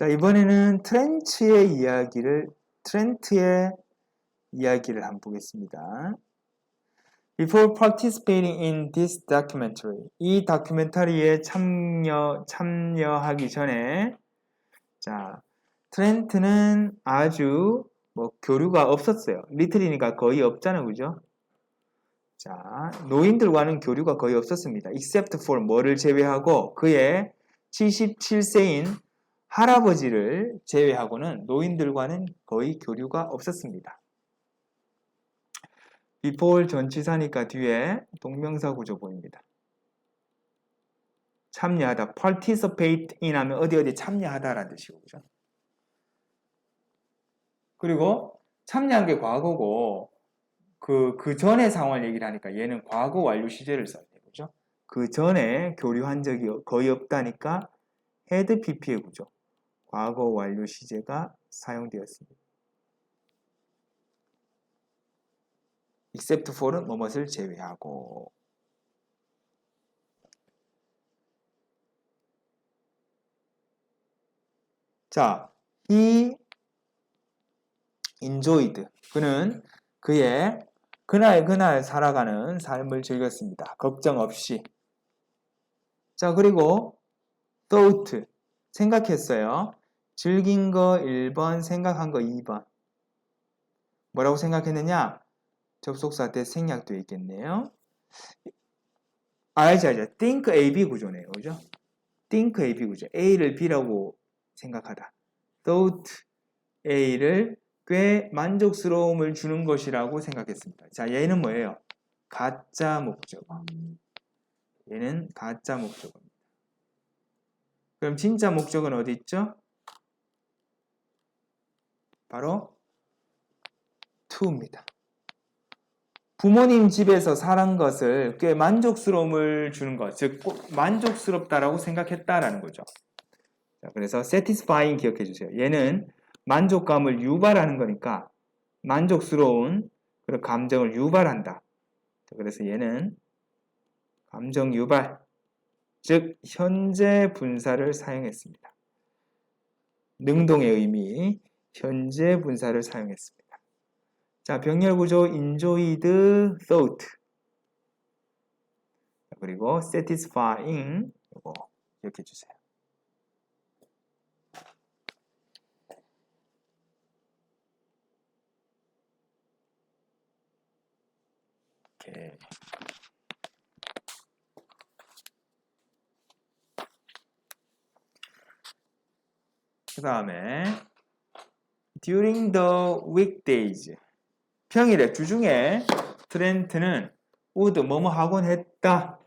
자, 이번에는 트렌트의 이야기를 한번 보겠습니다. Before participating in this documentary, 이 다큐멘터리에 참여하기 전에, 자, 트렌트는 아주 교류가 없었어요. 리틀이니까 거의 없잖아요, 그죠? 자, 노인들과는 교류가 거의 없었습니다. Except for 뭐를 제외하고 그의 77세인 할아버지를 제외하고는 노인들과는 거의 교류가 없었습니다. before 전치사니까 뒤에 동명사 구조 보입니다. 참여하다, participate in 하면 어디 참여하다라는 뜻이고, 그죠? 그리고 참여한 게 과거고 그 전의 상황을 얘기를 하니까 얘는 과거 완료 시제를 써야 돼요, 그죠? 그 전에 교류한 적이 거의 없다니까 had pp의 구조, 과거 완료 시제가 사용되었습니다. except for은 뭐뭇을 제외하고. 자, he enjoyed, 그는 그의 그날 살아가는 삶을 즐겼습니다. 걱정 없이. 자, 그리고 thought, 생각했어요. 즐긴 거 1번, 생각한 거 2번. 뭐라고 생각했느냐? 접속사 때 생략되어 있겠네요. 알죠. think AB 구조네요, 그죠? think AB 구조. A를 B라고 생각하다. thought A를 꽤 만족스러움을 주는 것이라고 생각했습니다. 자, 얘는 뭐예요? 가짜 목적어. 얘는 가짜 목적어입니다. 그럼 진짜 목적어는 어디 있죠? 바로 to입니다. 부모님 집에서 살한 것을 꽤 만족스러움을 주는 것, 즉 만족스럽다라고 생각했다라는 거죠. 자, 그래서 satisfying 기억해 주세요. 얘는 만족감을 유발하는 거니까 만족스러운 그런 감정을 유발한다. 자, 그래서 얘는 감정 유발, 즉 현재 분사를 사용했습니다. 능동의 의미, 현재 분사를 사용했습니다. 자, 병렬 구조 enjoyed thought, 그리고 satisfying, 이거 기억해 주세요. 오케이. 그 다음에 during the weekdays, 평일에 주중에 트렌트는 would 뭐뭐 하곤 했다.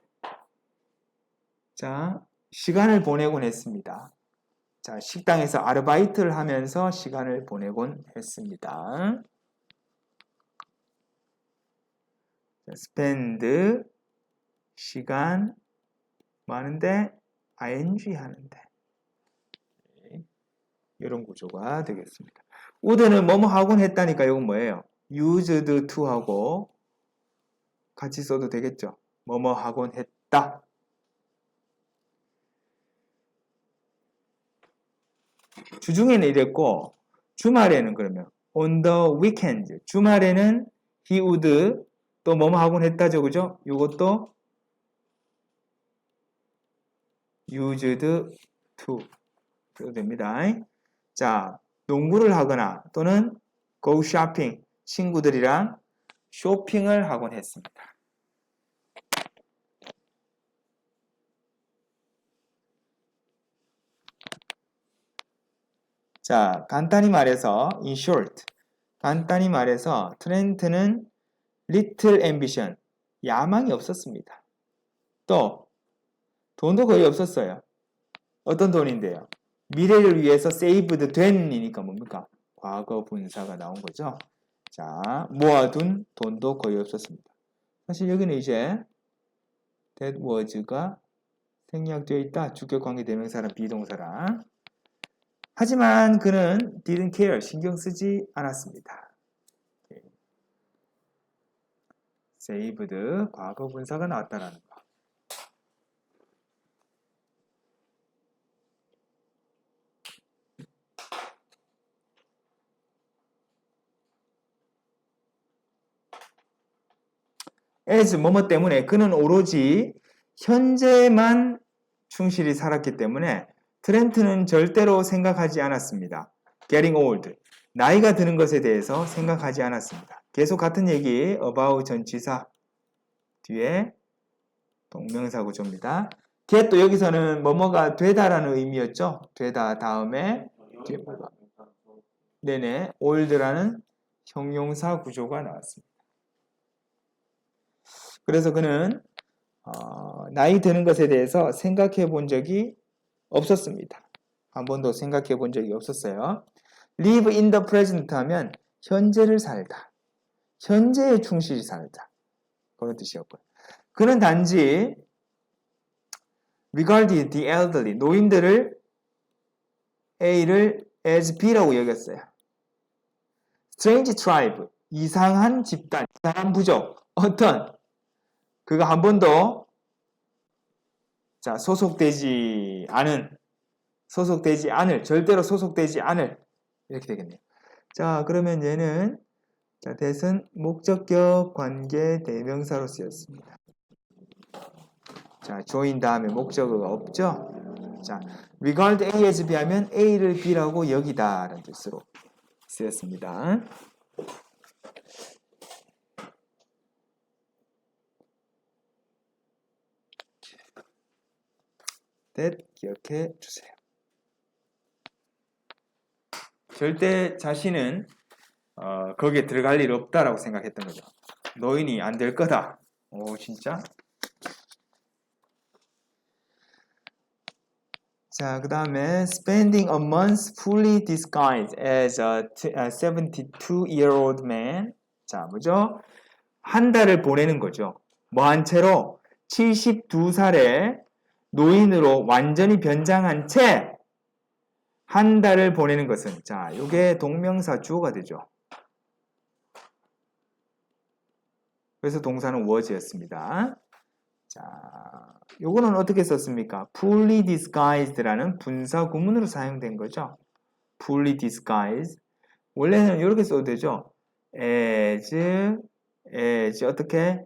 자, 시간을 보내곤 했습니다. 자, 식당에서 아르바이트를 하면서 시간을 보내곤 했습니다. spend, 시간 많은데 ing 하는데, 이런 구조가 되겠습니다. would는 뭐뭐 하곤 했다니까 이건 뭐예요? used to 하고 같이 써도 되겠죠? 뭐뭐 하곤 했다. 주중에는 이랬고 주말에는 그러면 on the weekend, 주말에는 he would 또 뭐뭐 하곤 했다죠, 그죠? 이것도 used to 써도 됩니다. 자, 농구를 하거나 또는 go shopping, 친구들이랑 쇼핑을 하곤 했습니다. 자, 간단히 말해서 in short, 간단히 말해서 트렌트는 little ambition, 야망이 없었습니다. 또 돈도 거의 없었어요. 어떤 돈인데요? 미래를 위해서 saved 된이니까 뭡니까? 과거 분사가 나온 거죠. 자, 모아둔 돈도 거의 없었습니다. 사실 여기는 이제 that was가 생략되어 있다. 주격관계 대명사랑 비동사랑. 하지만 그는 didn't care, 신경 쓰지 않았습니다. saved, 과거 분사가 나왔다라는 거. as 뭐뭐 때문에 그는 오로지 현재만 충실히 살았기 때문에 트렌트는 절대로 생각하지 않았습니다. getting old. 나이가 드는 것에 대해서 생각하지 않았습니다. 계속 같은 얘기 about 전치사 뒤에 동명사 구조입니다. get도 여기서는 뭐뭐가 되다라는 의미였죠. 되다 다음에 뒤에 뭐가 네네 old라는 형용사 구조가 나왔습니다. 그래서 그는 나이 드는 것에 대해서 생각해 본 적이 없었습니다. 한 번도 생각해 본 적이 없었어요. live in the present 하면 현재를 살다. 현재에 충실히 살다. 그런 뜻이었고요. 그는 단지 regarded the elderly, 노인들을 A를 as B라고 여겼어요. strange tribe, 이상한 집단, 이상한 부족, 어떤 그가 한 번도 소속되지 않을, 절대로 소속되지 않을 이렇게 되겠네요. 자, 그러면 얘는 that은 목적격 관계 대명사로 쓰였습니다. 자, join 다음에 목적어가 없죠? 자, regard A as B 하면 A를 B라고 여기다 라는 뜻으로 쓰였습니다. that 기억해 주세요. 절대 자신은 거기에 들어갈 일 없다라고 생각했던 거죠. 노인이 안 될 거다. 오, 진짜? 자, 그 다음에 spending a month fully disguised as a 72-year-old man. 자, 뭐죠? 한 달을 보내는 거죠. 뭐 한 채로 72살의 노인으로 완전히 변장한 채 한 달을 보내는 것은 자, 이게 동명사 주어가 되죠. 그래서 동사는 was였습니다. 자, 요거는 어떻게 썼습니까? fully disguised라는 분사 구문으로 사용된 거죠. fully disguised. 원래는 이렇게 써도 되죠. as 어떻게?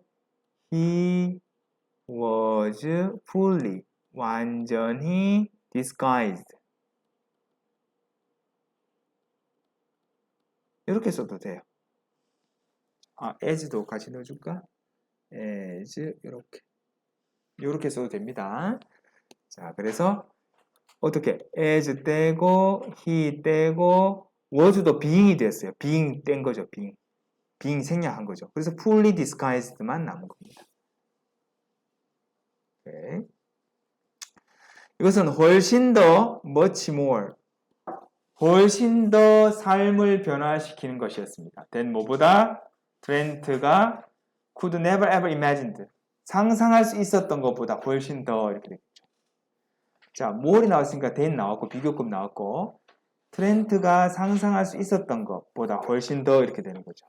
he was fully 완전히 disguised. 이렇게 써도 돼요. as도 같이 넣어줄까? as 이렇게 써도 됩니다. 자, 그래서 어떻게 as 떼고 he 떼고 was도 being이 됐어요. being 뗀 거죠. being 생략한 거죠. 그래서 fully disguised만 남은 겁니다. 오케이. 이것은 훨씬 더 much more 훨씬 더 삶을 변화시키는 것이었습니다. then 뭐보다 트렌트가 could never ever imagined 상상할 수 있었던 것보다 훨씬 더 이렇게 되겠죠. 자, more이 나왔으니까 then 나왔고 비교급 나왔고 트렌트가 상상할 수 있었던 것보다 훨씬 더 이렇게 되는 거죠.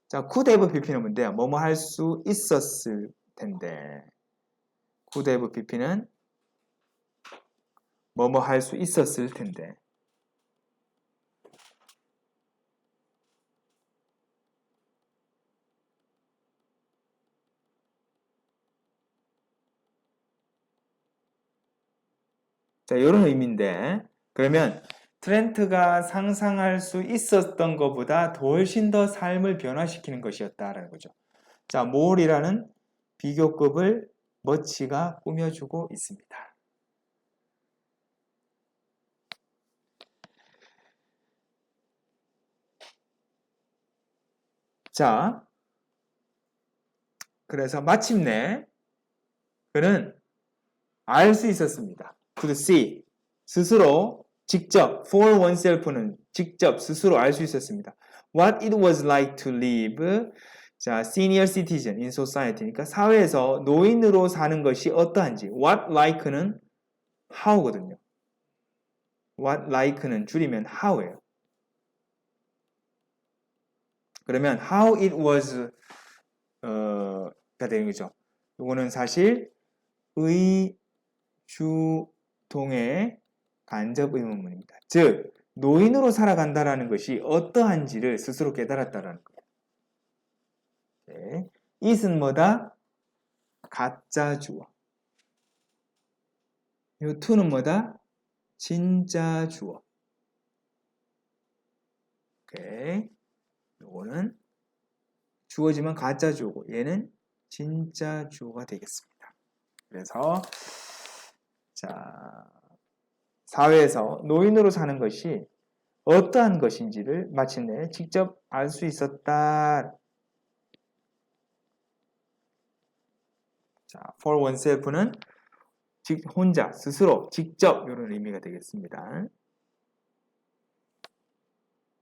자, could have pp는 뭔데요? 뭐뭐 할 수 있었을 텐데 could have pp는 뭐뭐 할 수 있었을 텐데 자, 이런 의미인데 그러면 트렌트가 상상할 수 있었던 것보다 훨씬 더 삶을 변화시키는 것이었다라는 거죠. 자, more이라는 비교급을 much가 꾸며주고 있습니다. 자, 그래서 마침내 그는 알 수 있었습니다. could see 스스로 직접 for oneself는 직접 스스로 알 수 있었습니다. what it was like to live 자, senior citizen in society니까 사회에서 노인으로 사는 것이 어떠한지 what like는 how거든요. what like는 줄이면 how예요. 그러면 how it was 가 되는 거죠. 이거는 사실 의주동의 간접 의문문입니다. 즉 노인으로 살아간다라는 것이 어떠한지를 스스로 깨달았다라는 거예요. 네. it은 뭐다? 가짜 주어. 요 to는 뭐다? 진짜 주어. 오케이. 요거는 주어지만 가짜 주어고 얘는 진짜 주어가 되겠습니다. 그래서 자, 사회에서 노인으로 사는 것이 어떠한 것인지를 마침내 직접 알 수 있었다. 자, for oneself는 혼자, 스스로, 직접 이런 의미가 되겠습니다.